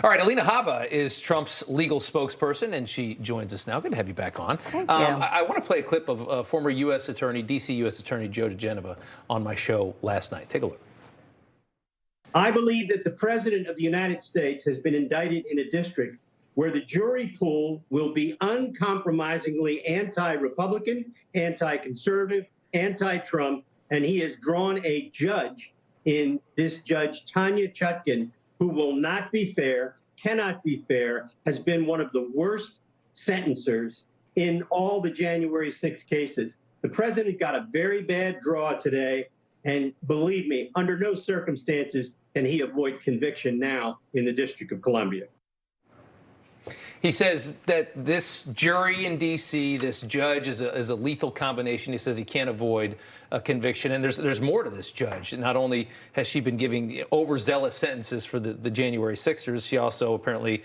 All right, Alina Habba is Trump's legal spokesperson, and she joins us now. Good to have you back on. Thank you. I want to play a clip of former U.S. Attorney, D.C. U.S. Attorney Joe DeGeneva on my show last night. Take a look. I believe that the President of the United States has been indicted in a district where the jury pool will be uncompromisingly anti-Republican, anti-conservative, anti-Trump, and he has drawn a judge in this Judge Tanya Chutkan, who will not be fair, cannot be fair, has been one of the worst sentencers in all the January 6 cases. The president got a very bad draw today, and believe me, under no circumstances can he avoid conviction now in the District of Columbia. He says that this jury in D.C., this judge, is a lethal combination. He says he can't avoid a conviction. And there's more to this judge. Not only has she been giving overzealous sentences for the January 6ers, she also apparently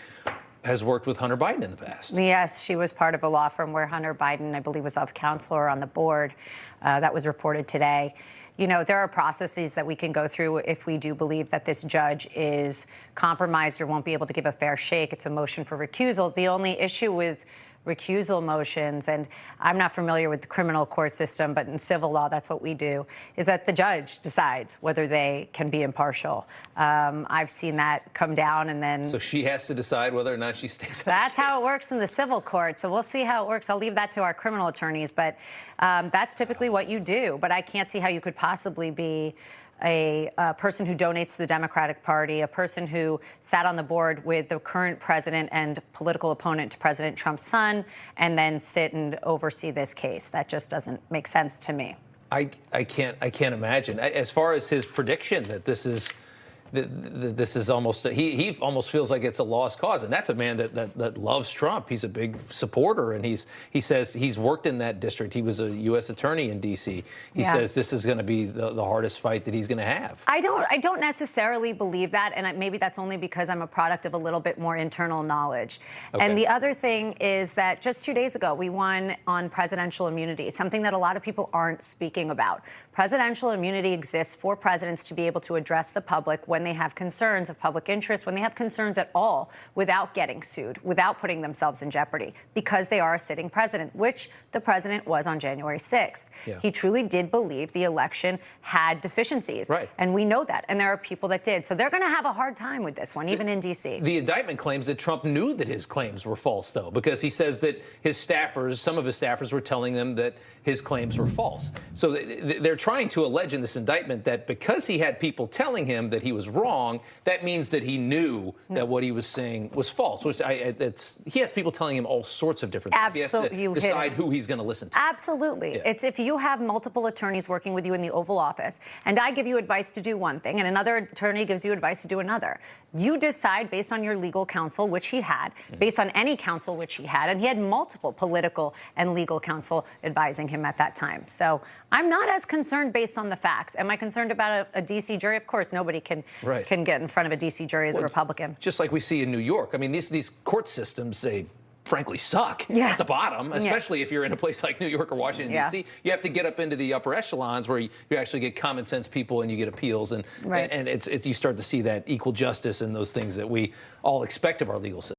has worked with Hunter Biden in the past. Yes, she was part of a law firm where Hunter Biden, I believe, was off counsel or on the board. That was reported today. You know, there are processes that we can go through if we do believe that this judge is compromised or won't be able to give a fair shake. It's a motion for recusal. The only issue with recusal motions, and I'm not familiar with the criminal court system, but in civil law, that's what we do, is that the judge decides whether they can be impartial. I've seen that come down, and then... So she has to decide whether or not she stays. That's how it works in the civil court, so we'll see how it works. I'll leave that to our criminal attorneys, but that's typically what you do. But I can't see how you could possibly be a person who donates to the Democratic Party, a person who sat on the board with the current president and political opponent to President Trump's son, and then sit and oversee this case. That just doesn't make sense to me. I can't imagine. As far as his prediction that this is almost, he almost feels like it's a lost cause, and that's a man that loves Trump. He's a big supporter, and he says he's worked in that district. He was a U.S. attorney in D.C. He says this is going to be the hardest fight that he's going to have. I don't necessarily believe that, and maybe that's only because I'm a product of a little bit more internal knowledge. Okay. And the other thing is that just 2 days ago, we won on presidential immunity, something that a lot of people aren't speaking about. Presidential immunity exists for presidents to be able to address the public when they have concerns of public interest, when they have concerns at all, without getting sued, without putting themselves in jeopardy, because they are a sitting president, which the president was on January 6th. Yeah. He truly did believe the election had deficiencies. Right. And we know that. And there are people that did. So they're going to have a hard time with this one, even in D.C. The indictment claims that Trump knew that his claims were false, though, because he says that his staffers, some of his staffers were telling him that his claims were false. So they're trying to allege in this indictment that because he had people telling him that he was wrong, that means that he knew that what he was saying was false. Which he has people telling him all sorts of different things. Absolutely. He has to decide who he's going to listen to. Absolutely. Yeah. It's if you have multiple attorneys working with you in the Oval Office, and I give you advice to do one thing, and another attorney gives you advice to do another. You decide based on your legal counsel, which he had, based on any counsel which he had, and he had multiple political and legal counsel advising him at that time. So I'm not as concerned based on the facts. Am I concerned about a D.C. jury? Of course, nobody can get in front of a D.C. jury as a Republican. Just like we see in New York. I mean, these court systems, they frankly suck at the bottom, especially if you're in a place like New York or Washington, D.C. You have to get up into the upper echelons where you actually get common sense people and you get appeals. And you start to see that equal justice and those things that we all expect of our legal system.